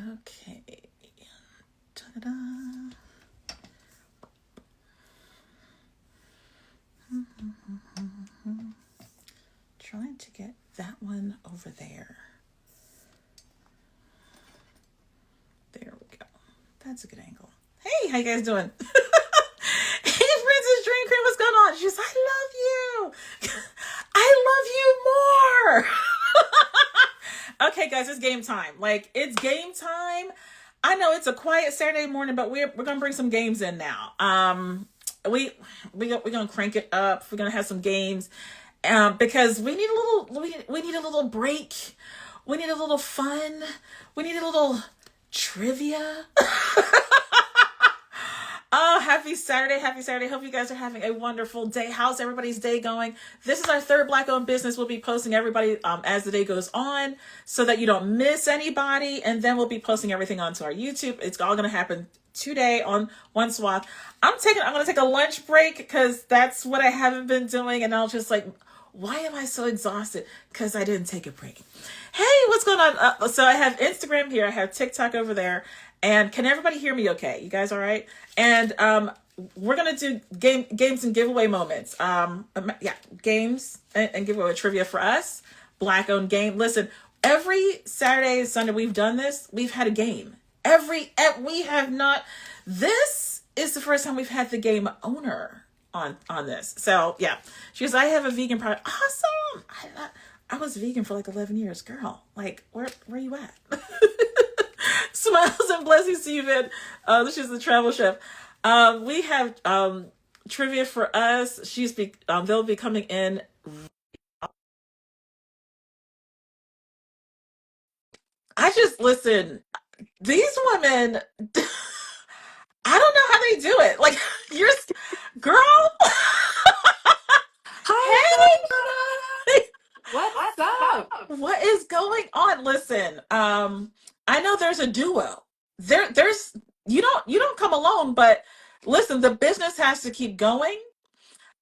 Okay. Ta-da. Trying to get that one over there. There we go. That's a good angle. Hey, how you guys doing? Hey, Princess Dream Cream, what's going on? She's, I love you. I love you more. Okay, guys, it's game time. Like, it's game time. I know it's a quiet Saturday morning, but we're gonna bring some games in now. We're gonna crank it up. We're gonna have some games, because we need a little break. We need a little fun. We need a little trivia. Oh, happy Saturday. Happy Saturday. Hope you guys are having a wonderful day. How's everybody's day going? This is our third Black owned business. We'll be posting everybody as the day goes on so that you don't miss anybody. And then we'll be posting everything onto our YouTube. It's all going to happen today on one swath. I'm going to take a lunch break because that's what I haven't been doing. And I'll just like, why am I so exhausted? Because I didn't take a break. Hey, what's going on? So I have Instagram here. I have TikTok over there. And can everybody hear me okay? You guys all right? And we're going to do games and giveaway moments. Games and giveaway trivia for us. Black-owned game. Listen, every Saturday and Sunday we've done this, we've had a game. We have not. This is the first time we've had the game owner on this. So, yeah. She goes, I have a vegan product. Awesome! I was vegan for like 11 years. Girl, like, where you at? Smiles and blessings to you, Vin. This is the travel chef. We have trivia for us. They'll be coming in. I just listen. These women, I don't know how they do it. Like you're, girl. Hi, Hey, what's up? what is going on? Listen, I know there's a duo. There's you don't come alone, but listen, the business has to keep going.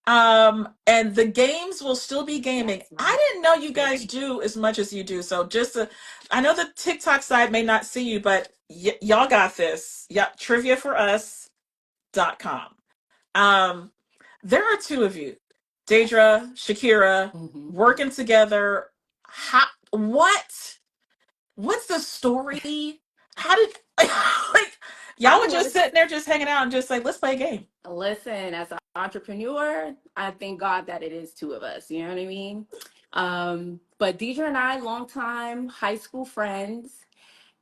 And the games will still be gaming. I didn't know you guys do as much as you do. So I know the TikTok side may not see you, but y'all got this. Yep, triviaforus.com. Um, there are two of you, Deidre, Shakira, Mhm. working together. What's the story? How did like y'all I were just was sitting there just hanging out and just like let's play a game. Listen, as an entrepreneur, I thank God that it is two of us. You know what I mean? But Deidre and I, longtime high school friends.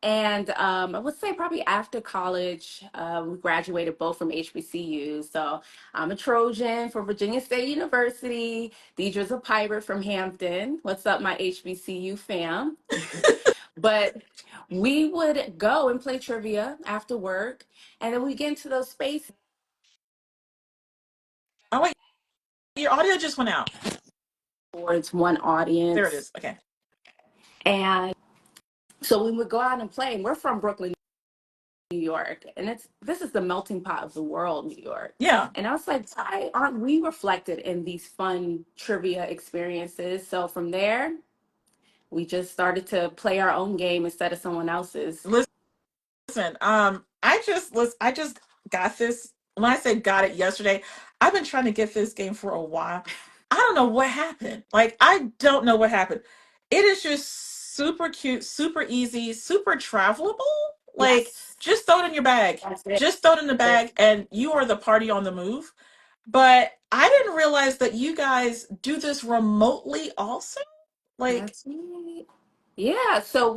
And I would say probably after college, we graduated both from HBCU. So I'm a Trojan for Virginia State University. Deidre's a pirate from Hampton. What's up, my HBCU fam? But we would go and play trivia after work. And then we get into those spaces Oh wait, your audio just went out. towards one There it audience. is. Okay. And so we would go out and play. And we're from Brooklyn, New York, and this is the melting pot of the world, New York. Yeah. And I was like, why aren't we reflected in these fun trivia experiences? So from there, we just started to play our own game instead of someone else's. Listen, I just got this. When I say got it yesterday, I've been trying to get this game for a while. I don't know what happened. Like I don't know what happened. It is just super cute, super easy, super travelable. Like Yes, just throw it in your bag. that's it. Just throw it in the bag and you are the party on the move. But I didn't realize that you guys do this remotely also. Like That's it. Yeah, so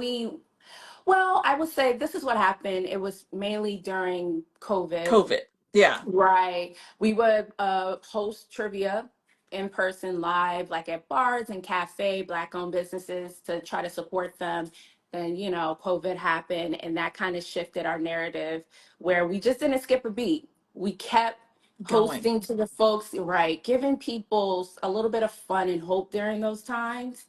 well, I would say this is what happened. It was mainly during COVID. COVID. Yeah. Right. We would host trivia in person live, like at bars and cafe, black owned businesses to try to support them. Then, COVID happened and that kind of shifted our narrative where we just didn't skip a beat. We kept Going. hosting to the folks, right, giving people a little bit of fun and hope during those times.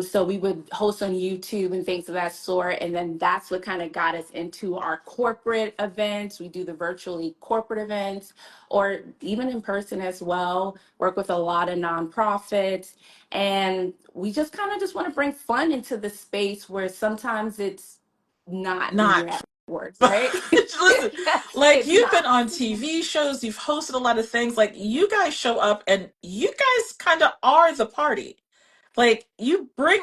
So we would host on YouTube and things of that sort. And then that's what kind of got us into our corporate events. We do the virtually corporate events or even in person as well, work with a lot of nonprofits. And we just kind of just want to bring fun into the space where sometimes it's not when you're Not. at work, right? Listen, like It's you've been not. on TV shows, you've hosted a lot of things. Like you guys show up and you guys kind of are the party. Like you bring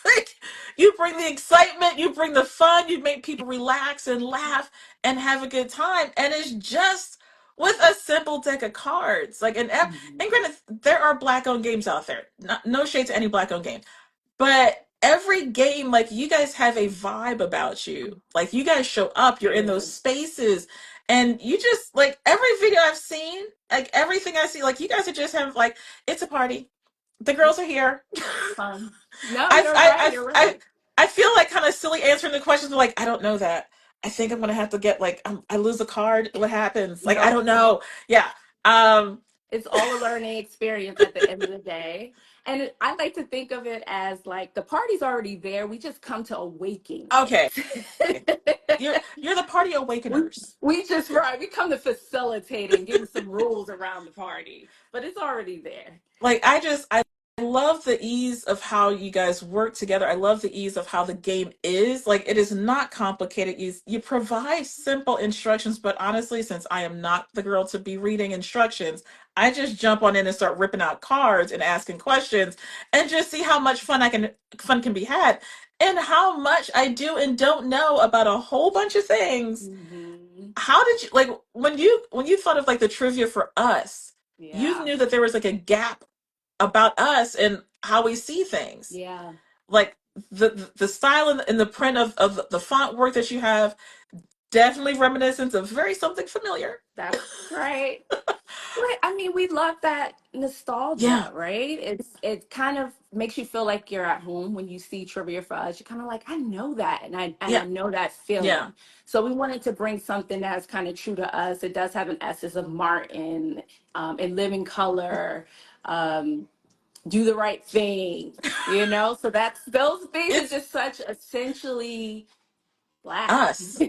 like you bring the excitement, you bring the fun, you make people relax and laugh and have a good time. And it's just with a simple deck of cards. Like and granted, there are black owned games out there. No shade to any black owned game. But every game, like you guys have a vibe about you. Like you guys show up, you're in those Yeah. spaces, and you just like every video I've seen, like everything I see, like you guys are just have like it's a party. The girls are here. No, I you're I right. I You're I, right. I feel like kind of silly answering the questions. Like I don't know that. I think I'm gonna have to get like I lose a card. What happens? Like I No, don't know. Yeah. Um. it's all a learning experience at the end of the day. And I like to think of it as like the party's already there. We just come to awaken Okay. it. You're the party we awakeners. we just right. We come to facilitate and give some rules around the party, but it's already there. Like I love the ease of how you guys work together. I love the ease of how the game is. Like it is not complicated. You provide simple instructions, but honestly, since I am not the girl to be reading instructions, I just jump on in and start ripping out cards and asking questions and just see how much fun can be had and how much I do and don't know about a whole bunch of things. Hmm. How did you like when you thought of like the trivia for us, you Yeah, knew that there was like a gap about us and how we see things. yeah, Like the style and the print of the font work that you have, definitely reminiscent of very something familiar. that's right. Well, I mean, we love that Yeah, nostalgia, right? It kind of makes you feel like you're at home when you see trivia for us. You're kind of like, I know that, and I yeah, know that yeah. feeling. So we wanted to bring something that's kind of true to us. It does have an essence of Martin, and Living Color, um, Do the Right Thing, you know. So that's those things are It's just such essentially black. us.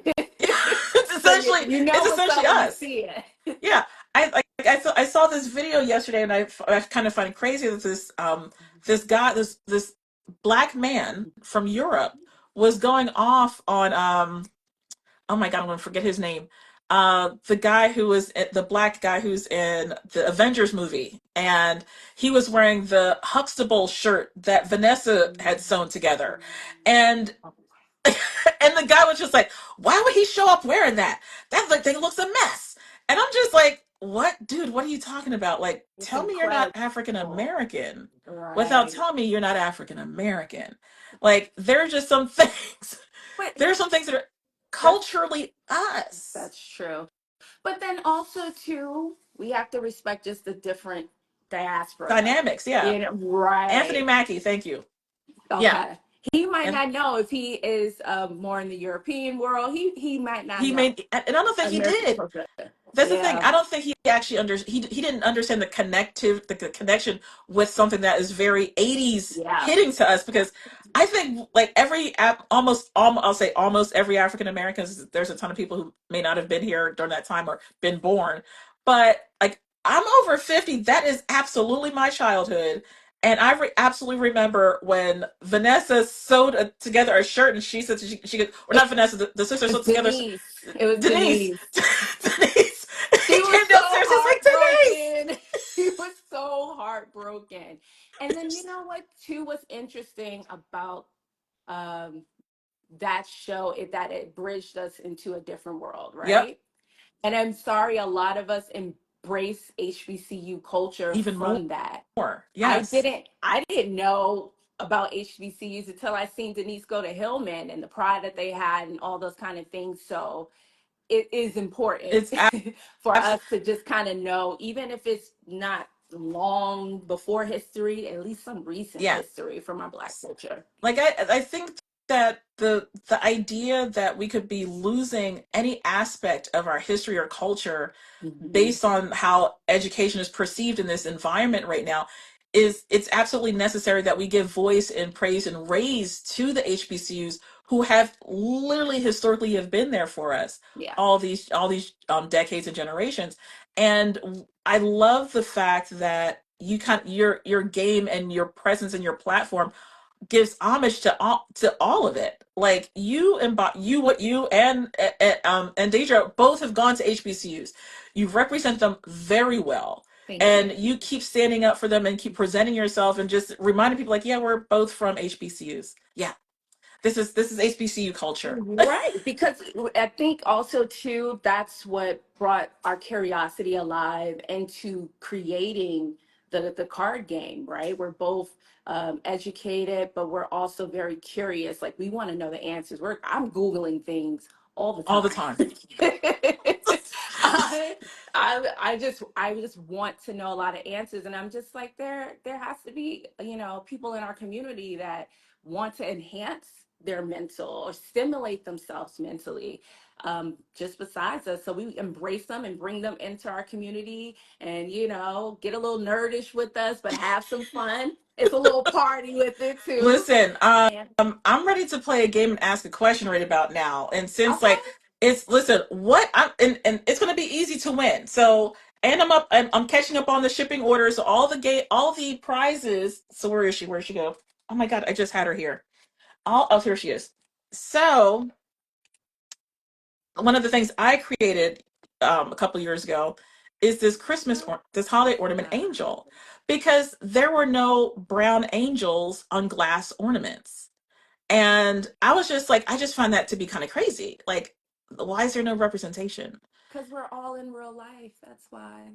So you It's know what's essentially up when you us. see it. Yeah, I saw this video yesterday, and I kind of find it crazy that this guy this black man from Europe was going off on oh my god, I'm gonna forget his name. The guy who was the black guy who's in the Avengers movie, and he was wearing the Huxtable shirt that Vanessa had sewn together, and and the guy was just like, "Why would he show up wearing that? That like thing looks a mess." And I'm just like, "What, dude? What are you talking about? Like, It's tell me you're not incredible. African American without Right. telling me you're not African American." Like, there are just some things. But There are some things that are that's culturally us. that's true. But then also too, we have to respect just the different diaspora. Dynamics, yeah. You know, Anthony right. Mackie, thank you. Yeah. Okay. He might And not know if he is more in the European world. He might not he know made, and I don't think he American did. culture. That's the thing. Yeah. I don't think he actually he didn't understand the connection with something that is very 80s Yeah. hitting to us because I think like almost I'll say almost every African American, there's a ton of people who may not have been here during that time or been born, but like I'm over 50. That is absolutely my childhood. And absolutely remember when Vanessa sewed together a shirt, and she said she could, or not Vanessa, the sister It was sewed together. Denise. It was Denise, Denise. Denise, She he was came so downstairs. He's like, Denise. heartbroken. She was so heartbroken. And then you know what too was interesting about um that show it that it bridged us into a different world, Yep, right? And I'm sorry a lot of us embrace HBCU culture even more. from that. Yes, I didn't know about HBCUs until I seen Denise go to Hillman and the pride that they had and all those kind of things. So it is important it's for us absolutely to just kind of know, even if it's not long before history, at least some recent yes. history from our Black culture. Like I think that the idea that we could be losing any aspect of our history or culture Mhm. based on how education is perceived in this environment right now it's absolutely necessary that we give voice and praise and raise to the HBCUs who have literally historically have been there for us Yeah. all these decades and generations. And I love the fact that your game and your presence and your platform gives homage to all of it. Like you and what you and Deidre both have gone to HBCUs. You represent them very well, Thank and you. you keep standing up for them and keep presenting yourself and just reminding people like, yeah, we're both from HBCUs. Yeah, this is HBCU culture. Right, because I think also too that's what brought our curiosity alive into creating the card game. Right, we're both educated, but we're also very curious. Like we want to know the answers. I'm googling things all the All the time. time. I, I just want to know a lot of answers, and I'm just like there has to be people in our community that want to enhance their mental or stimulate themselves mentally, just besides us. So we embrace them and bring them into our community and, get a little nerdish with us, but have some fun. It's a little party with it too. Listen, And I'm ready to play a game and ask a question right about now. And since okay. like it's listen, what I'm and it's gonna be easy to win. So and I'm catching up on the shipping orders, so all the prizes. So where is she? Where'd she go? Oh my god, I just had her here. Here she is. So one of the things I created a couple years ago is this holiday ornament angel, because there were no brown angels on glass ornaments. And I was just like, I just find that to be kind of crazy. Like, why is there no representation? Because we're all in real life. That's why.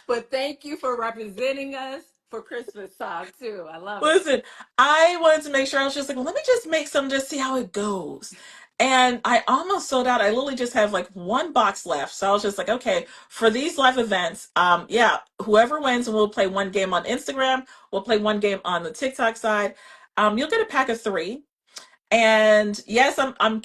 But thank you for representing us for Christmas time too. I love it. Listen, I wanted to make sure. I was just like, well, let me just make some, just see how it goes. And I almost sold out. I literally just have like one box left. So I was just like, okay, for these live events, yeah, whoever wins, and we'll play one game on Instagram, we'll play one game on the TikTok side. You'll get a pack of three. And yes, I'm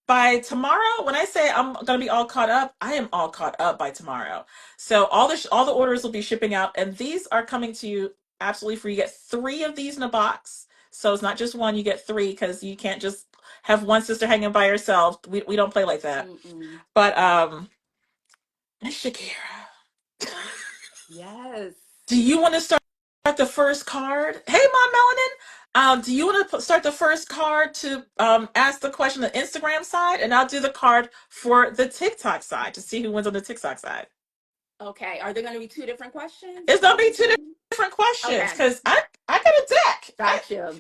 by tomorrow. When I say I'm gonna be all caught up, I am all caught up by tomorrow. So all the orders will be shipping out, and these are coming to you absolutely free. You get three of these in a box, so it's not just one. You get three because you can't just have one sister hanging by herself. We don't play like that. Mm-mm. But Shakira, Yes. do you want to start the first card? Hey, Mom Melanin. Do you want to start the first card to ask the question on the Instagram side, and I'll do the card for the TikTok side to see who wins on the TikTok side. Okay. Are there going to be two different questions? It's Is that gonna what be you're two saying? different questions Okay. because I got a deck. Gotcha.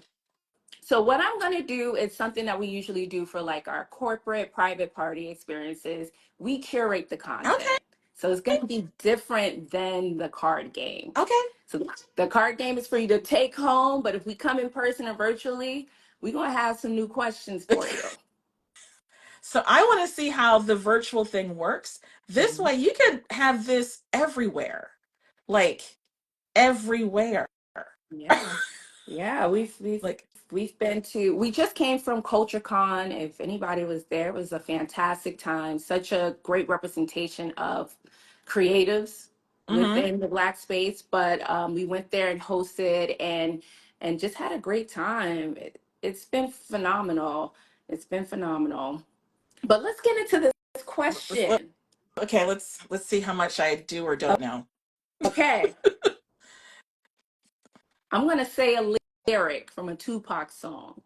So what I'm going to do is something that we usually do for like our corporate private party experiences. We curate the Okay, content. So it's going to be different than the card game. okay. So the card game is for you to take home, but if we come in person or virtually, we're going to have some new questions for you. So I want to see how the virtual thing works. This Mhm. way, you can have this everywhere, like everywhere. Yeah. Yeah, Like, we've been to we just came from Culture Con. If anybody was there, it was a fantastic time. Such a great representation of creatives mm-hmm. within the Black space. But we went there and hosted and just had a great time. It's been phenomenal. It's been phenomenal. But let's get into this Let's, question. okay, let's see how much I do or don't know. Okay, I'm gonna say a lyric from a Tupac song.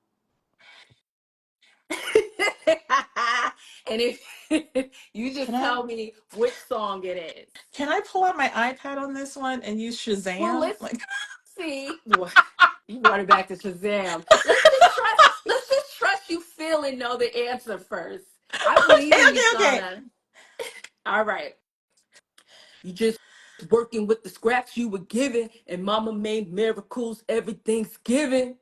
And if you Can just I tell me which song it is. can I pull out my iPad on this one and use Well, Shazam? let's Like, see. Well, you brought it back to Shazam. Let's just trust you feel and know the answer first. I okay, believe in you, okay, okay. Shauna. All right. You just working with the scraps you were given, and mama made miracles every Thanksgiving.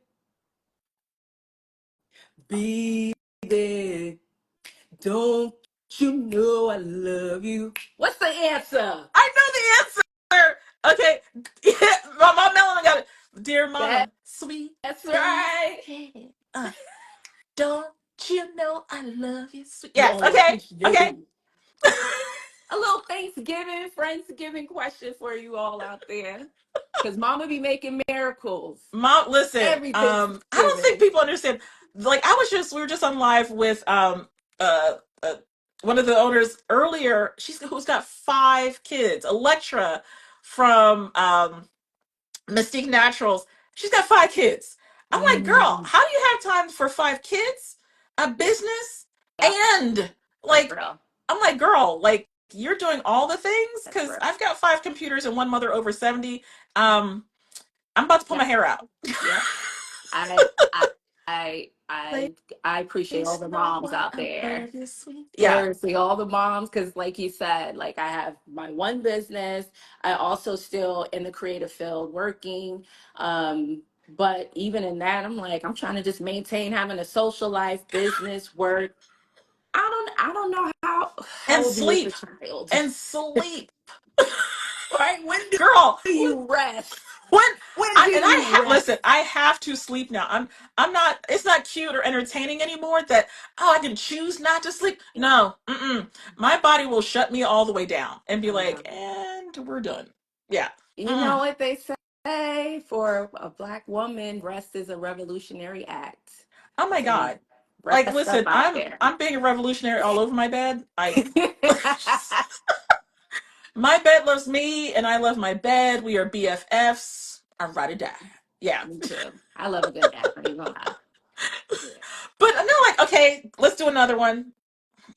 Be there. Don't you know I love you? What's the answer? I know the answer. Okay, my mom Melanie got it. Dear That, mama, sweet that's right. baby, don't you know I love you? Sweet. Yes. Oh, Okay. appreciate Okay. it. A little little Thanksgiving, Friendsgiving question for you all out there. Because mama be making miracles Mom, listen, every I don't think Thanksgiving. people understand. Like, we were just on live with uh, uh one of the owners earlier. Who's got 5 kids. Electra from Mystique Naturals. She's got 5 kids. I'm like, girl, Mm, how do you have time for 5 kids, a business, yep, and that's like, real. I'm like, girl, like you're doing all the things That's because real. I've got 5 computers and one mother over 70. I'm about to pull my Yep, hair out. yep. I I Like, I appreciate all it's the not moms why out I there. love you, sweet. Yeah, Seriously, all the moms, because like you said, like I have my one business. I also still in the creative field working. But even in that, I'm like, I'm trying to just maintain having a social life, business, work. I don't know how and we'll be with the sleep, child. and sleep, Right? When girl. do you rest? When When do you rest? listen, I have to sleep now. I'm not. It's not cute or entertaining anymore. That I can choose not to sleep. No, my body will shut me all the way down and be I like, know. and we're done. Yeah. You know Mm. what they say for a black woman, rest is a revolutionary act. Oh my So god. Like, rest up listen, out there. I'm being a revolutionary all over my bed. My bed loves me, and I love my bed. We are BFFs. I ride or die. Yeah. Me too. I love a good nap. I ain't gonna lie. Yeah. But I'm not like, okay, let's do another one.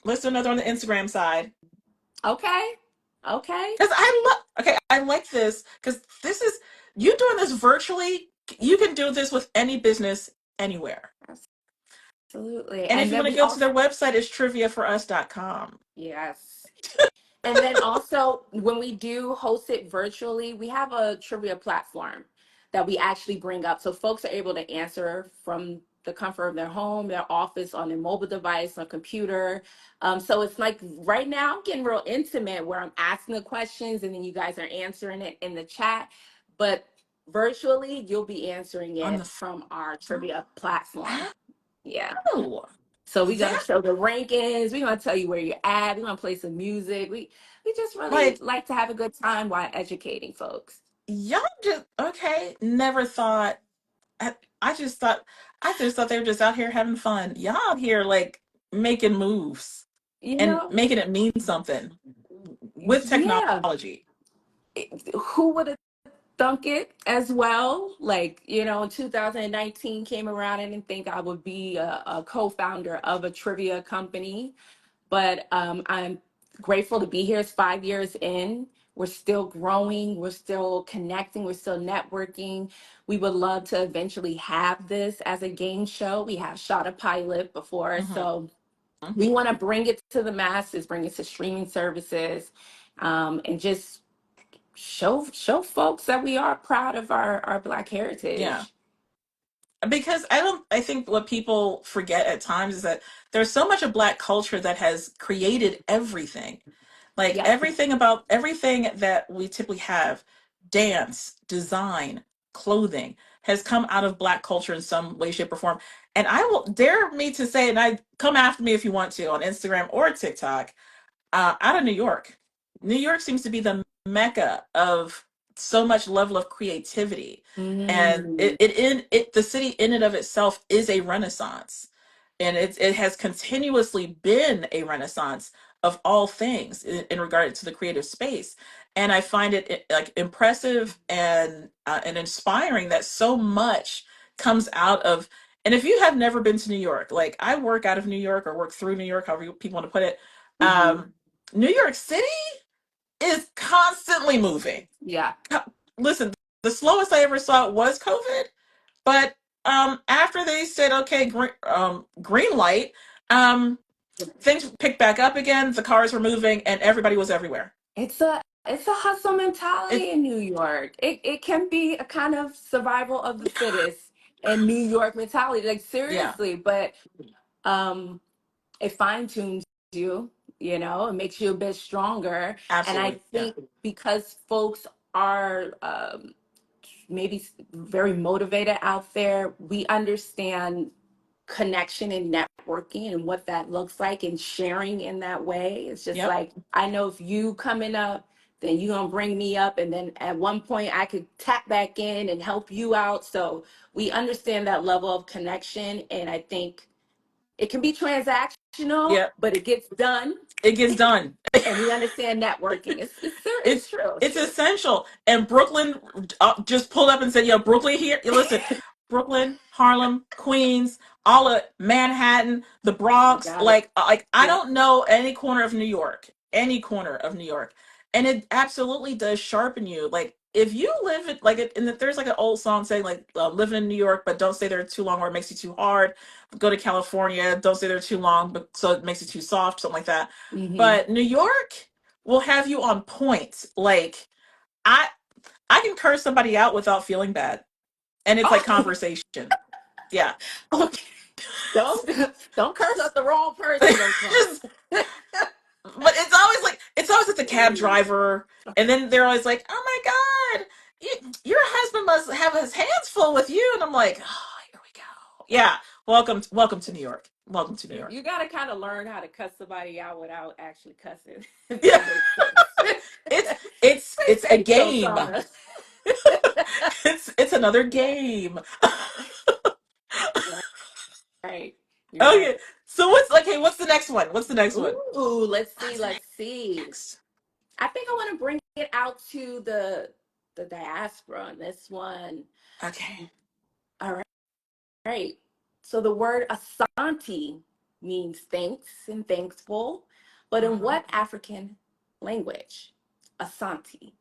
Let's do another on the Instagram side. Okay. Okay. Because I like this because this is, you doing this virtually. You can do this with any business anywhere. Absolutely. And if And you then want to we go to their also, website, it's triviaforus.com. yes. And then also, when we do host it virtually, we have a trivia platform that we actually bring up. So folks are able to answer from the comfort of their home, their office, on their mobile device, on computer. So it's like right now, I'm getting real intimate where I'm asking the questions and then you guys are answering it in the chat. But virtually, you'll be answering On it the from our trivia platform. Yeah. oh, So we're gonna that, show the rankings. We're gonna tell you where you're at. We're gonna play some music. We just really like, like to have a good time while educating folks. y'all just okay. Never thought. I, I just thought. I just thought they were just out here having fun. Y'all out here like making moves You and know, making it mean something with yeah. technology. Who would have thunk it as well? Like, 2019 came around. I didn't think I would be a co-founder of a trivia company. But I'm grateful to be here. It's 5 years in. We're still growing. We're still connecting. We're still networking. We would love to eventually have this as a game show. We have shot a pilot before. Hmm. So we want to bring it to the masses, bring it to streaming services, and just show folks that we are proud of our Black Yeah. heritage. Because I think what people forget at times is that there's so much of Black culture that has created everything. Like Yep. everything about everything that we typically have, dance, design, clothing, has come out of Black culture in some way, shape, or form. And I will dare me to say, and I come after me if you want to on Instagram or TikTok, out of New York. New York seems to be the mecca of so much level of creativity, and Mm, the city in and of itself is a renaissance, and it has continuously been a renaissance of all things in regard to the creative space. And I find it like impressive and inspiring that so much comes out of. And if you have never been to New York, like I work out of New York or work through New York, however people want to put it, mhm. New York City is constantly moving. Yeah. Listen, the slowest I ever saw it was COVID, but after they said okay, green light, um, things picked back up again. The cars were moving, and everybody was everywhere. It's a hustle It, mentality in New York. It can be a kind of survival of the fittest and New York mentality, like yeah, seriously, but um it fine tunes you, it makes you a bit stronger. And I absolutely, yeah, think because folks are maybe very motivated out there, we understand connection and networking and what that looks like and sharing in that way. It's just Yep. like, I know if you coming up, then you gonna bring me up, and then at one point I could tap back in and help you out. So we understand that level of connection, and I think it can be transactional, Yep. but it gets done, It gets done. and we understand networking. It's It's true. It's it's true. essential. And Brooklyn just pulled up and said, "Yo, Brooklyn here." You listen, Brooklyn, Harlem, Queens, all of Manhattan, the You Bronx. got it. Like I Yep. don't know any corner of New York, any corner of New York, and it absolutely does sharpen you. Like if you live it, like it, there's like an old song saying like living in New York, but don't stay there too long or it makes you too hard. Go to California, don't stay there too long, but so it makes you too soft, something like that. Mm-hmm. But New York will have you on point. Like I I can curse somebody out without feeling bad. And it's like Oh, conversation. Yeah. okay. Don't don't curse at the wrong person, though, Trump. Just but it's always like the cab driver and then they're always like, "Oh my god, your husband must have his hands full with you." And I'm like, "Oh, here we go." Yeah. Welcome to New York. Welcome to New You, York. you got to kind of learn how to cuss somebody out without actually cussing, if Yeah. that makes sense. It's Play it's a safe game. sometimes. It's another game. Right. You're right. Okay. So what's okay, what's the next one? What's the next one? Ooh, let's see. What's Let's see. next? I think I want to bring it out to the diaspora on this one. Okay. All right. Right. So the word Asante means thanks and thankful, but in Uh-huh. what African language? Asante.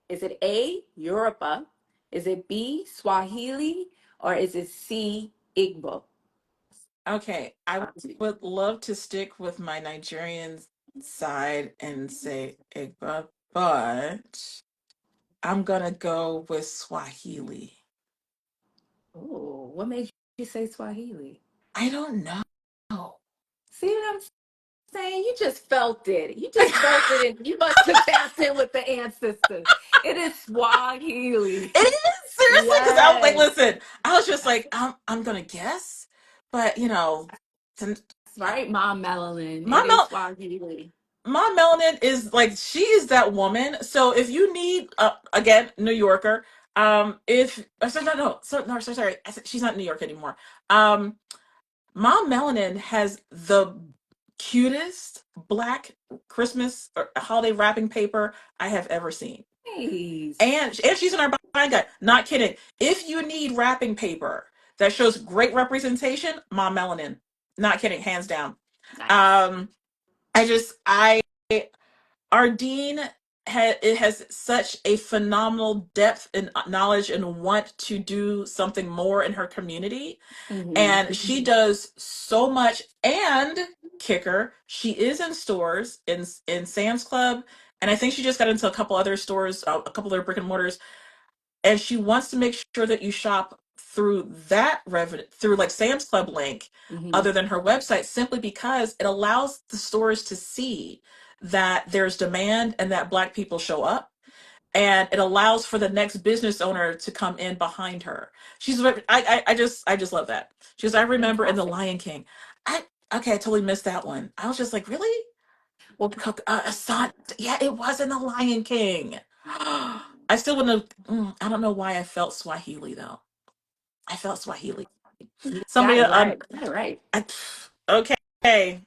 Is it A, Yoruba? Is it B, Swahili? Or is it C, Igbo? Okay, I Asante. would love to stick with my Nigerian side and say Igbo, but I'm gonna go with Swahili. Oh, what made you say Swahili? I don't know. See what I'm saying? You just felt it. You just felt it, and you must have tapped in with the ancestors. It is Swahili. It is seriously because I was like, Yes. listen, I was just like, I'm gonna guess, but since That's right, Mom Melanin. my It is mel Swahili. my melanin is like she is that woman. So if you need again New Yorker, if sorry, I said she's not in New York anymore. Um, Mom Melanin has the cutest black Christmas or holiday wrapping paper I have ever seen. Nice. And she's in our buying guide. Not kidding. If you need wrapping paper that shows great representation, Mom Melanin. Not kidding, hands down. Nice. Um, I our dean it has such a phenomenal depth and knowledge and want to do something more in her community, Hmm. and she does so much. And kicker, she is in stores in Sam's Club, and I think she just got into a couple other stores, a couple other brick and mortars, and she wants to make sure that you shop through that revenue through like Sam's Club link Hmm. other than her website, simply because it allows the stores to see that there's demand and that black people show up, and it allows for the next business owner to come in behind her. I just love that. She goes, I remember in The Fantastic. Lion King. I Okay, I totally missed that one. I was just like, really? Well, Assad, yeah, it was in The Lion King. I still wouldn't have. I don't know why I felt Swahili though. I felt Swahili. you got Somebody it right. Got it right. I, okay.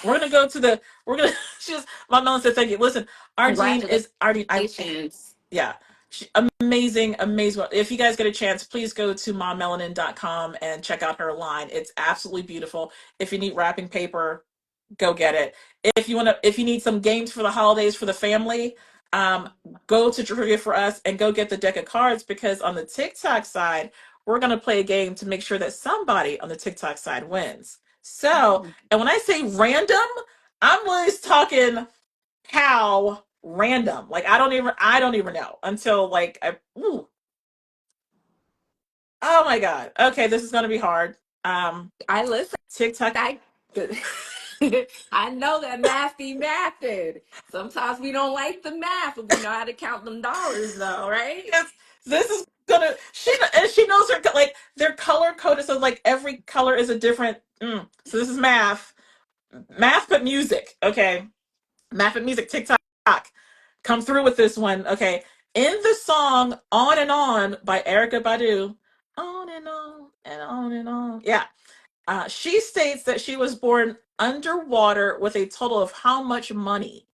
We're gonna go to the. We're gonna. She's my mom said thank you. Listen, Ardine. Congratulations. Yeah, amazing, amazing. If you guys get a chance, please go to mommelanin.com and check out her line. It's absolutely beautiful. If you need wrapping paper, go get it. If you need some games for the holidays for the family, um, go to Trivia for Us and go get the deck of cards, because on the TikTok side, we're gonna play a game to make sure that somebody on the TikTok side wins. So, Oh, and when I say random, I'm always talking how random. Like I don't even know until like oh my god. Okay, this is gonna be hard. I listen. TikTok. I I know that math be mathing. Sometimes we don't like the math, but we know how to count them dollars, though, right? Yes, this is gonna she knows her like they're color coded, so like every color is a different. So this is math, but music. Okay, math and music. TikTok, come through with this one. Okay, in the song "On and On" by Erica Badu, on and on and on and on. Yeah, she states that she was born underwater with a total of how much money?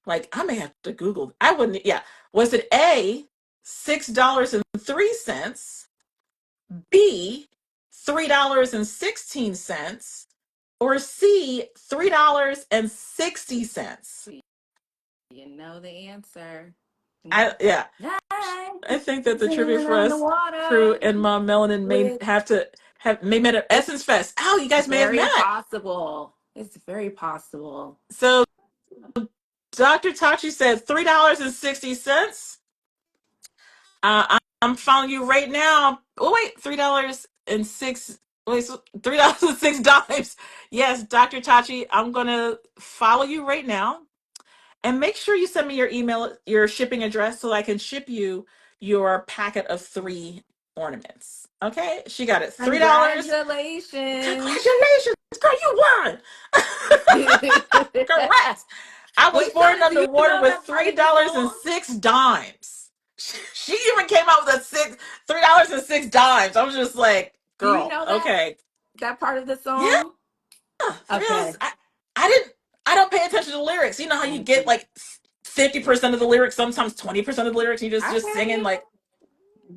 Like, I may have to Google. I wouldn't. Yeah, was it A, $6.03, B, $3.16, or C, $3.60? You know the answer. Yeah, Nine. I think that the trivia for On the us crew water and Mom Melanin may with have to have may met at it's Essence Fest. Oh, you guys may have very met. possible. It's very possible. So Dr. Tachi said $3.60. I'm following you right now. Oh wait, $3.06. Wait, so $3.06. Yes, Dr. Tachi, I'm gonna follow you right now, and make sure you send me your email, your shipping address, so I can ship you your packet of 3 ornaments. Okay, she got it. $3. Congratulations. Congratulations, girl, you won. Correct. I was Wait, born so do you underwater know with that part three of the dollars and song? six dimes. She even came out with a $3.06. I was just like, Do you girl, know okay, that part of the yeah, song? $3. Okay. I didn't. I don't pay attention to the lyrics. You know how you get Okay. like 50% of the lyrics, sometimes 20% of the lyrics. You just singing Okay. like,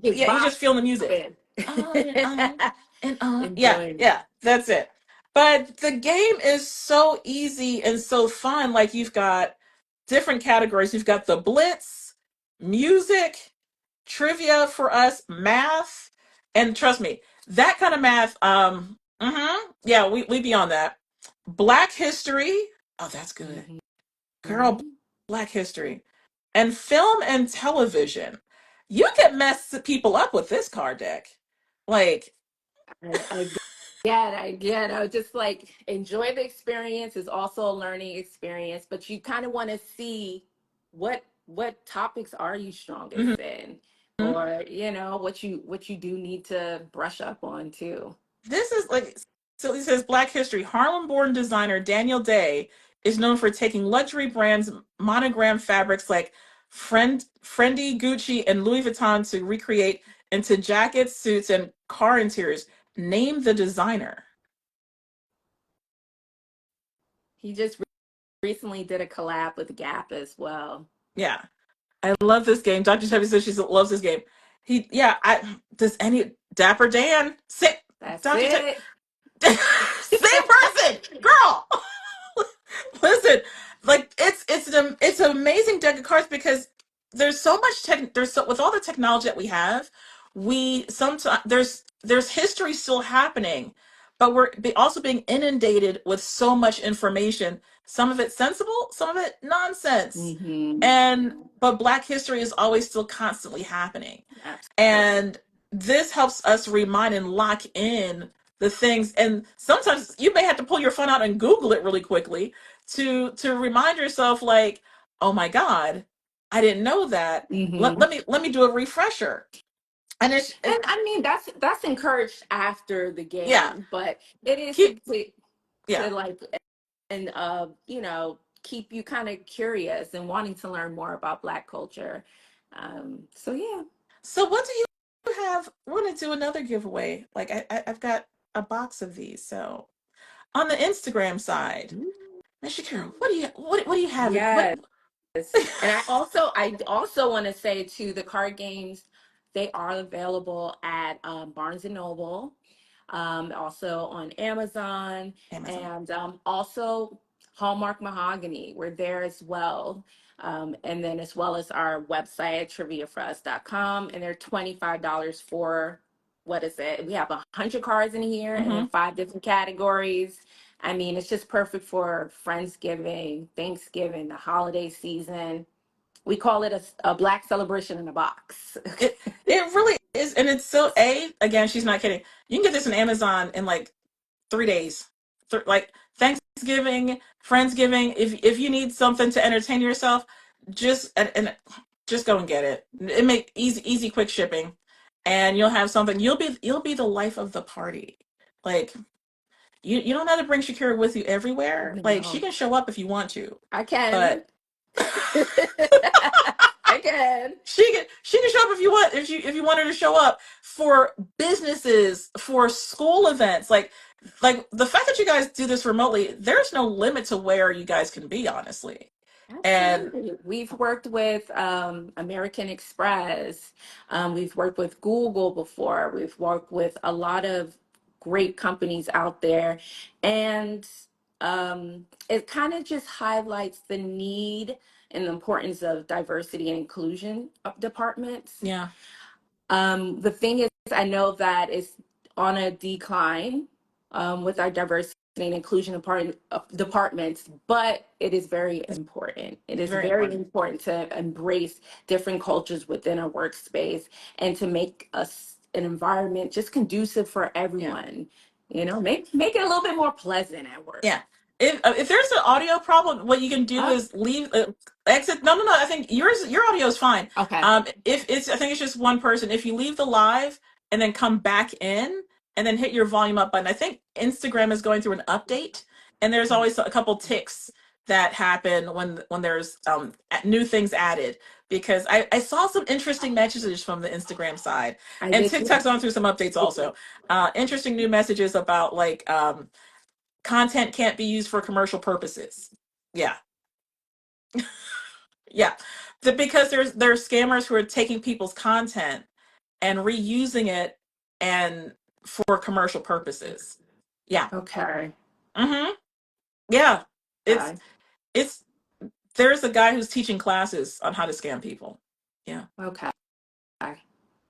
Just yeah, you just feeling the music. bopping. On and on and on. Yeah, Enjoying it. yeah, that's it. But the game is so easy and so fun. Like, you've got different categories. You've got the blitz, music, trivia for us, math, and trust me, that kind of math. Yeah, we be on that. Black history. Oh, that's good, girl. Mhm. Black history and film and television. You can mess people up with this card deck. Like, I get. I just like enjoy the experience. Is also a learning experience, but you kind of want to see what topics are you mhm. strongest in, or what you do need to brush up on too. This is like, so he says Black history. Harlem born designer Daniel Day is known for taking luxury brands monogram fabrics like Fendi, Gucci, and Louis Vuitton to recreate into jackets, suits, and car interiors. Name the designer. He just recently did a collab with Gap as well. Yeah, I love this game. Dr. Chevy says she loves this game. Yeah, does any Dapper Dan sit? That's Dr. Chevy, it. same person, girl. Listen, like, it's an amazing deck of cards because there's so much there's so with all the technology that we have, we sometimes there's history still happening, but we're also being inundated with so much information. Some of it sensible, some of it nonsense, Hmm. and but Black history is always still constantly happening. Absolutely. And this helps us remind and lock in the things. And sometimes you may have to pull your phone out and Google it really quickly to remind yourself, like, oh my God, I didn't know that. Hmm. Let me do a refresher. And And I mean that's encouraged after the yeah, game, but it is keep to yeah. like and keep you kind of curious and wanting to learn more about Black culture. So yeah. So what do you have? We're gonna do another giveaway. Like, I've got a box of these. So on the Instagram side, Miss Shakira, what do you have? What Yes. And I also want to say too, the card games, they are available at Barnes and Noble, also on Amazon, Amazon. and also Hallmark Mahogany. We're there as well. And then as well as our website, triviaforus.com. And they're $25 for, what is it? We have 100 cards in here and in Mm-hmm. 5 different categories. I mean, it's just perfect for Friendsgiving, Thanksgiving, the holiday season. We call it a Black celebration in a box. It really is, and it's so again. She's not kidding. You can get this on Amazon in like 3 days. Like Thanksgiving, Friendsgiving. If you need something to entertain yourself, just and just go and get it. It make easy quick shipping, and you'll have something. You'll be the life of the party. Like you don't have to bring Shakira with you everywhere. Like she No, can show up if you want to, I can. but I can. she can show up if you want, if you want her to show up for businesses, for school events. Like the fact that you guys do this remotely, there's no limit to where you guys can be, honestly. And Absolutely. We've worked with American Express. We've worked with Google before. We've worked with a lot of great companies out there. And it kind of just highlights the need and the importance of diversity and inclusion of departments. yeah, The thing is, I know that it's on a decline with our diversity and inclusion departments, but it is very it's important. It is very very important. important to embrace different cultures within our workspace and to make us an environment just conducive for Yeah. everyone. You know, make it a little bit more pleasant at work. Yeah. If there's an audio problem, what you can do Oh, is leave, exit. No, no, no. I think your audio is fine. okay. If it's, I think it's just one person. If you leave the live and then come back in and then hit your volume up button, I think Instagram is going through an update, and there's always a couple ticks that happen when there's new things added, because I saw some interesting messages from the Instagram side, I and did too. TikTok's on through some updates also. Interesting new messages about like content can't be used for commercial purposes. Yeah, yeah. Because there's scammers who are taking people's content and reusing it and for commercial purposes. Yeah. Okay. Mm-hmm. Yeah. It's Okay. it's there's a guy who's teaching classes on how to scam people. Yeah. Okay. And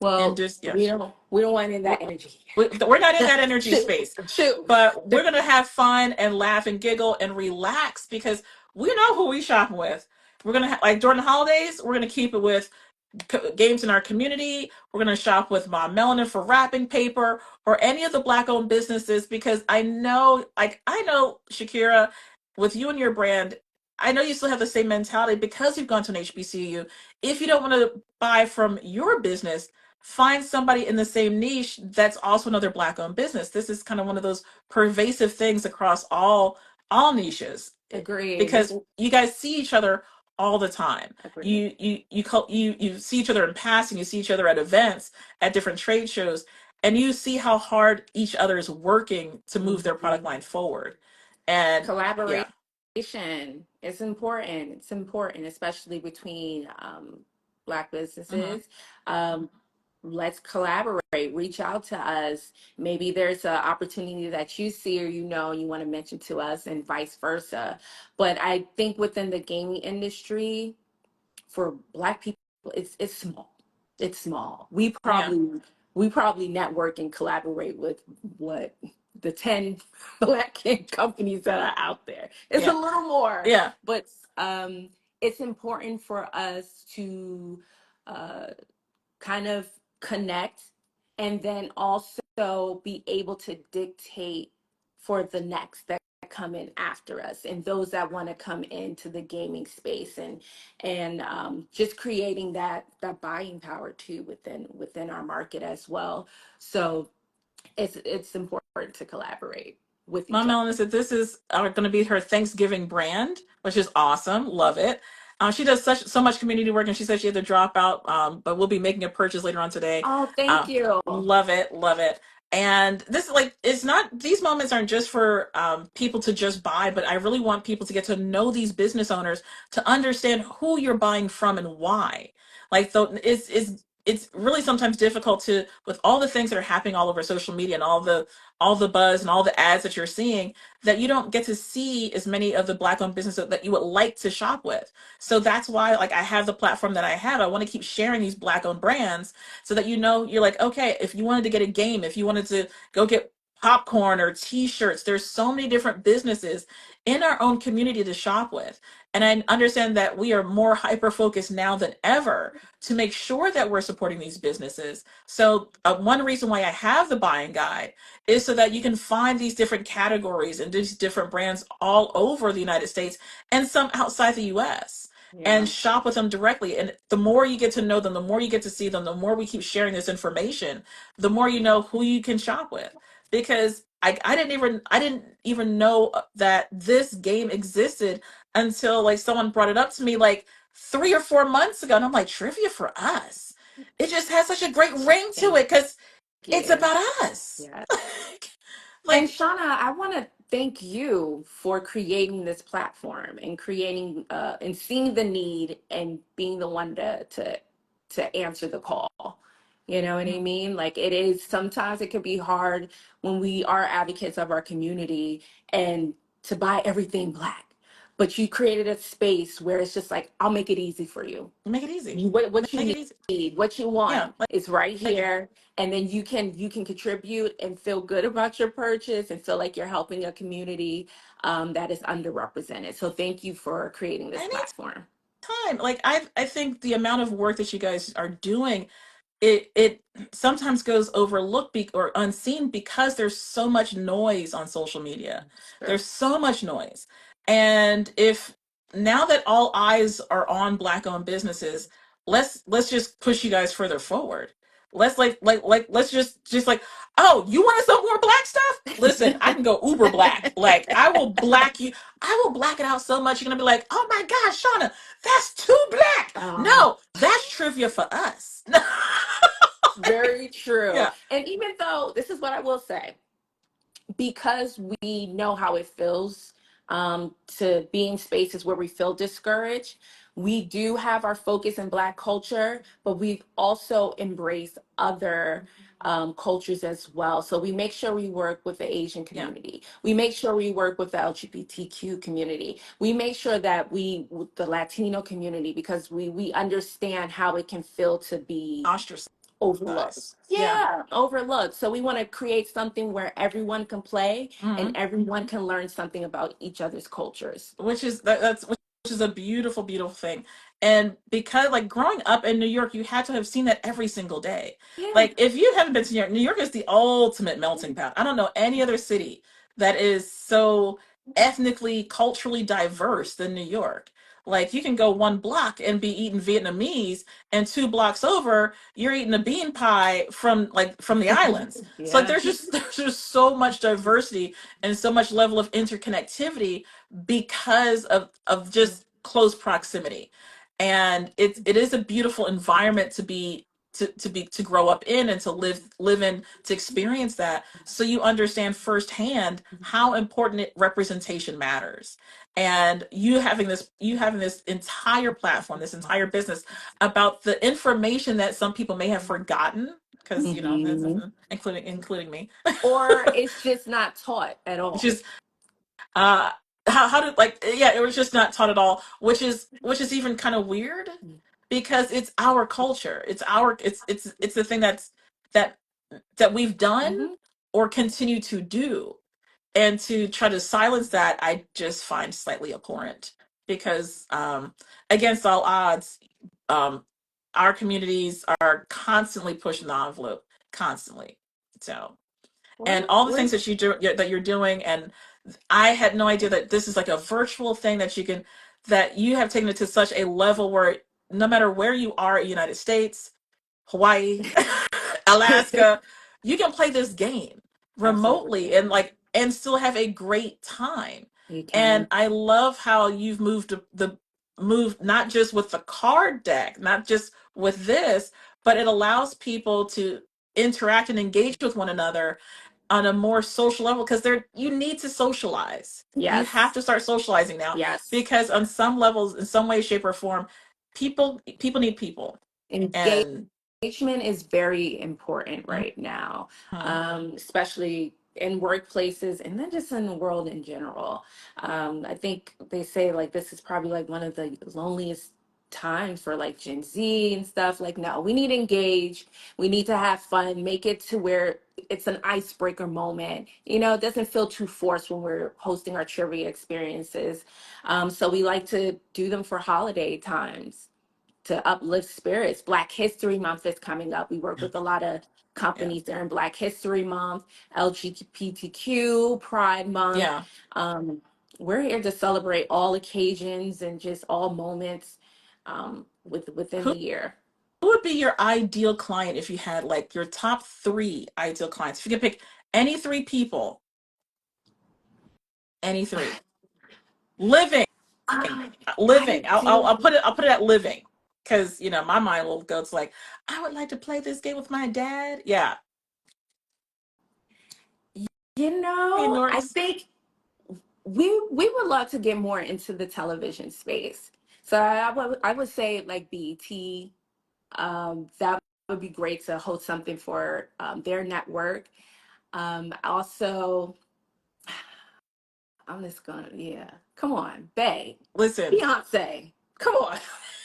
Well, just yeah. we don't want any of We're, that energy. we're not in that energy Shoot, space, shoot. but we're gonna have fun and laugh and giggle and relax because we know who we shop with. We're gonna like during the holidays, we're gonna keep it with games in our community. We're going to shop with Mom Melanin for wrapping paper or any of the Black owned businesses, because I know, Shakira, with you and your brand, I know you still have the same mentality because you've gone to an HBCU. If you don't want to buy from your business, find somebody in the same niche that's also another Black owned business. This is kind of one of those pervasive things across all niches, Agreed. because you guys see each other all the time. Agreed. You see each other in passing, you see each other at events, at different trade shows, and you see how hard each other is working to move their product Mhm. line forward. And Collaboration yeah. is important. It's important, especially between Black Hmm. businesses. Um, let's collaborate. Reach out to us. Maybe there's an opportunity that you see or you want to mention to us, and vice versa. But I think within the gaming industry, for Black people, it's small. It's small. Yeah. We probably network and collaborate with what the 10 Black companies that are out there. It's a Yeah. little more, Yeah. but it's important for us to uh, kind of connect and then also be able to dictate for the next that come in after us and those that want to come into the gaming space and just creating that buying power too within our market as well. So it's important to collaborate with each Mom Ellen other. said this is going to be her Thanksgiving brand, which is awesome. Love it. She does so much community work, and she said she had to drop out, but we'll be making a purchase later on today. Oh, thank you. Love it, love it. And this, like, it's not, these moments aren't just for people to just buy, but I really want people to get to know these business owners, to understand who you're buying from and why. Like, though, it's really sometimes difficult to, with all the things that are happening all over social media and all the buzz and all the ads that you're seeing, that you don't get to see as many of the Black owned businesses that you would like to shop with. So that's why, like, I have the platform that I have. I want to keep sharing these Black owned brands so that you're like, okay, if you wanted to get a game, if you wanted to go get popcorn or t-shirts, there's so many different businesses in our own community to shop with. And I understand that we are more hyper focused now than ever to make sure that we're supporting these businesses. So one reason why I have the buying guide is so that you can find these different categories and these different brands all over the United States and some outside the US. Yeah. and shop with them directly. And the more you get to know them, the more you get to see them, the more we keep sharing this information, the more you know who you can shop with. Because I didn't even know that this game existed until like someone brought it up to me like 3 or 4 months ago, and I'm like, trivia for us. It just has such a great ring to Thank it because it's you. about us. Yeah. And Like, Shauna, I want to thank you for creating this platform and creating and seeing the need and being the one to answer the call. You know what I mean? Like it is sometimes it can be hard when we are advocates of our community and to buy everything black. But you created a space where it's just like, I'll make it easy for you. make it easy. What you Make it easy. need, what you Yeah. want is right Like here, and then you can contribute and feel good about your purchase and feel like you're helping a community that is underrepresented. So thank you for creating this anytime. platform. Like I think the amount of work that you guys are doing, it sometimes goes overlooked or unseen because there's so much noise on social media. Sure. There's so much noise. And if now that all eyes are on black owned businesses, let's just push you guys further forward. Let's let's just like, oh, you want to sell more black stuff? Listen, I can go uber black. Like I will black you. I will black it out so much you're gonna be like, oh my gosh, Shauna, that's too black. um, No, that's trivia for us. Very true. Yeah, And even though this is what I will say, because we know how it feels to be in spaces where we feel discouraged, we do have our focus in Black culture, but we also embrace other cultures as well. So we make sure we work with the Asian yeah. community. We make sure we work with the LGBTQ community. We make sure that we, with the Latino community, because we understand how it can feel to be Ostracized. overlooked. Yeah. Yeah, overlooked. So we want to create something where everyone can play and Hmm. everyone can learn something about each other's cultures. Which is a beautiful, beautiful thing. And because like growing up in New York, you had to have seen that every single day. Yeah. Like if you haven't been to New York, New York is the ultimate melting pot. I don't know any other city that is so ethnically, culturally diverse than New York. Like you can go one block and be eating Vietnamese, and 2 blocks over, you're eating a bean pie from the islands. So like Yeah. there's just so much diversity and so much level of interconnectivity because of just close proximity. And it is a beautiful environment to grow up in and to live in, to experience that, so you understand firsthand how important representation matters. And you having this entire platform, this entire business, about the information that some people may have forgotten, because Mhm. including me. Or it's just not taught at all. Just uh how did, like, yeah, it was just not taught at all, which is even kind of weird, because it's our culture, it's the thing that that we've done Hmm. or continue to do. And to try to silence that, I just find slightly abhorrent, because against all odds, um our communities are constantly pushing the envelope, constantly. So, and all the things We're that you're doing, and I had no idea that this is like a virtual thing that you have taken it to such a level where no matter where you are in the United States, Hawaii, Alaska, you can play this game remotely, absolutely. and still have a great time. You And can. I love how you've moved not just with the card deck, not just with this, but it allows people to interact and engage with one another on a more social level, because you need to socialize. You have Yes. to start socializing now, Yes. because on some levels, in some way, shape, or form, people need people. And Engagement is very important mhm, right now, especially in workplaces and then just in the world in general. I think they say like this is probably like one of the loneliest times for like Gen Z and stuff. Like, no, we need to engage. We need to have fun, make it to where it's an icebreaker moment. It doesn't feel too forced when we're hosting our trivia experiences. So we like to do them for holiday times to uplift spirits. Black History Month is coming up. We work with a lot of yeah, companies during Black History Month, LGBTQ Pride Month. yeah, Um, we're here to celebrate all occasions and just all moments within Who the year. would be your ideal client if you had like your top three ideal clients? If you could pick any three people, any three, living, I living. I'll do. put it. I'll put it at living because you know my mind will go to like I would like to play this game with my dad. Yeah, hey I Norris. think we would love to get more into the television space. So I would say like BET. That would be great to host something for their network. Also, I'm just gonna, yeah. Come on, Bay, Listen, Beyonce. Come on.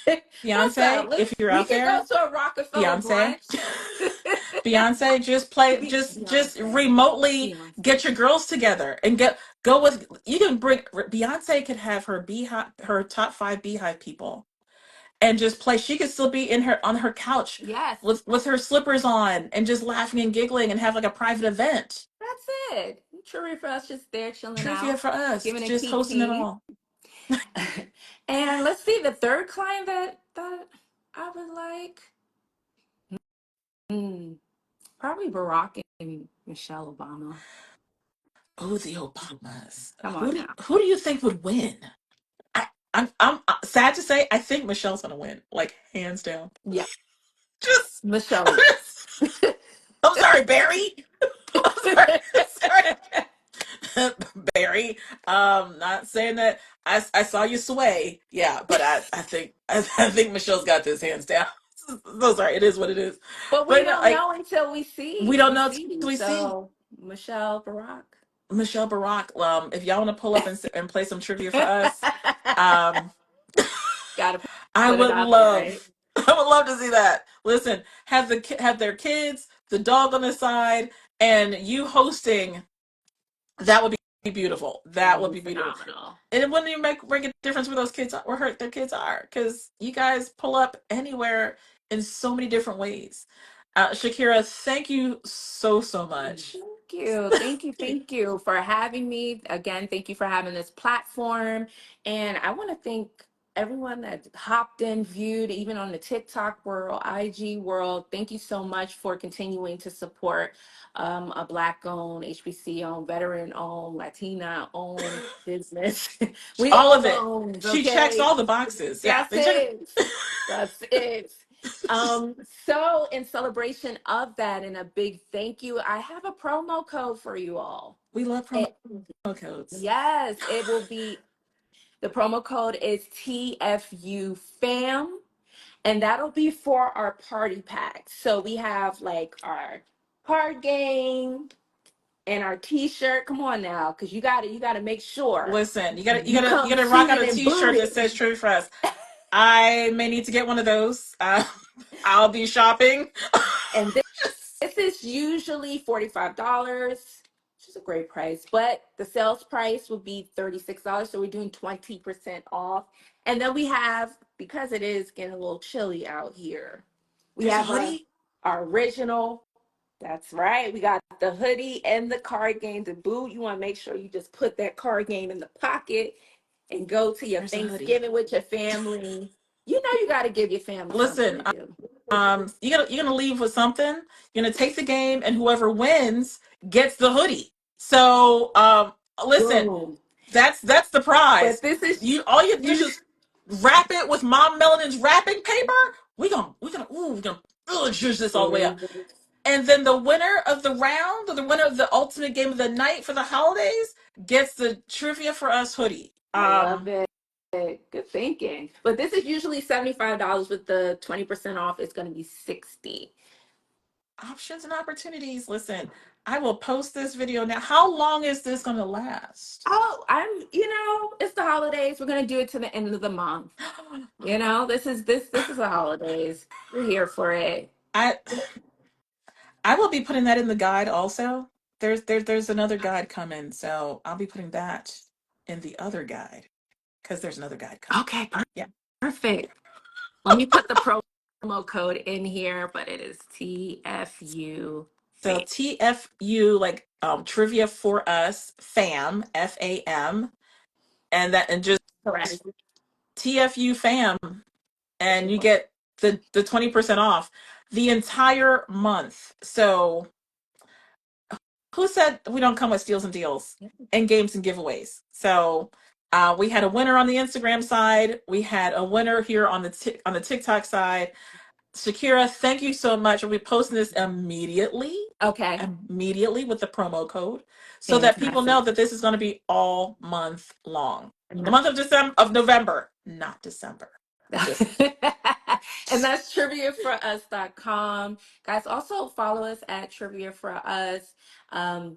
What's up? Beyonce, if you're We out can go there, to a Rockefeller Beyonce. brunch. Beyonce, just play, just Beyonce. remotely Beyonce. get your girls together and get go with. You can bring Beyonce could have her beehive, her top five beehive people, and just play. She could still be in her on her couch Yes, with her slippers on and just laughing and giggling and have like a private event. that's it. True for us, just there chilling Trivia out, for us, giving a just hosting it kiki. all. And let's see, the third client that I would like, hmm, probably Barack and Michelle Obama. Oh, the Obamas. Come on now. Who do you think would win? I'm sad to say I think Michelle's gonna win, like hands down. Yeah, Just, Michelle is. I'm sorry, Barry. I'm sorry, sorry, Barry. Not saying that I saw you sway, yeah, but I think Michelle's got this hands down. So sorry, it is what it is. But we But no, don't like know until we we see. don't We know see. till we see. So Michelle Barack. Michelle Barack. If y'all want to pull up and play some trivia for us, um, Gotta I put it would out there, right? love, I would love to see that. Listen, have their kids, the dog on the side, and you hosting. That would be beautiful. That That would would be be beautiful. phenomenal. And it wouldn't even make a difference where those kids are, or hurt their kids are, because you guys pull up anywhere in so many different ways. Shakira, thank you so much. Thank you. Thank you. Thank you for having me. Again, thank you for having this platform. And I want to thank everyone that hopped in, viewed, even on the TikTok world, IG world. Thank you so much for continuing to support a Black owned, HBC owned, veteran owned, Latina owned business. We All all of it. owned, She checks okay? all the boxes. Yeah, That's they check. it. That's it. So in celebration of that and a big thank you, I have a promo code for you all. We love promo It, codes. yes, it will be the promo code is TFU fam, and that'll be for our party pack. So we have like our card game and our t-shirt. Come on now, because you gotta make sure Listen, you you come gotta rock out suited a and T-shirt that booted. says "True for Us." I may need to get one of those. I'll be shopping. And this is usually $45, which is a great price, but the sales price would be $36. So we're doing 20% off. And then we have, because it is getting a little chilly out here, we There's a have hoodie. our original. That's right. We got the hoodie and the card game to boot. You want to make sure you just put that card game in the pocket and go to your There's a hoodie. Thanksgiving with your family. You know you got to give your family something Listen, to do. you're gonna leave with something. You're gonna take the game, and whoever wins gets the hoodie. So, listen, Boom. that's the But prize. this is You all you have to do is you. just wrap it with Mom Melanin's wrapping paper. We're gonna zhuzh this all the way up. And then the winner of the round, or the winner of the ultimate game of the night for the holidays, gets the trivia for us hoodie. I love it. Good thinking. But this is usually $75 with the 20% off. It's going to be 60. Options and opportunities. Listen, I will post this video now. How long is this going to last? Oh, it's the holidays. We're going to do it to the end of the month. This is the holidays. We're here for it. I I will be putting that in the guide also. There's another guide coming, so I'll be putting that in the other guide because there's another guide coming. Okay, Yeah. perfect. Let me put the promo code in here, but it is TFU So fam. TFU, like trivia for us, FAM, and just Correct. TFU fam. and you get the 20% off the entire month. So who said we don't come with steals and deals and games and giveaways? So we had a winner on the Instagram side. We had a winner here on the TikTok side. Shakira, thank you so much. We'll be posting this Okay. immediately with the promo code, so that people know Fantastic. that this is going to be all month long. The month of November, not December. Just And that's triviaforus.com. Guys, also follow us at Trivia for Us.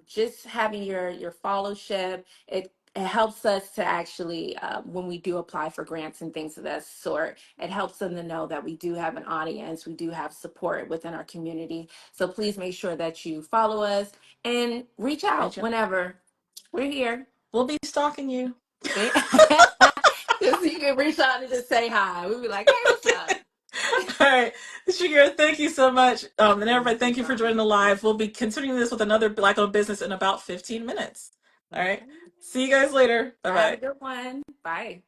Just having your followship, it helps us to actually, when we do apply for grants and things of that sort, it helps them to know that we do have an audience, we do have support within our community. So please make sure that you follow us and reach out reach out. whenever. We're here. We'll be stalking you. Just you can reach out and just say hi. We'll be like, hey, what's up? All right, Shakira, thank you so much. And everybody, Thank you, thank you for joining the Bonnie. live. We'll be continuing this with another Black-owned business in about 15 minutes. All right. Okay. See you guys later. Bye Have a bye. good one. Bye.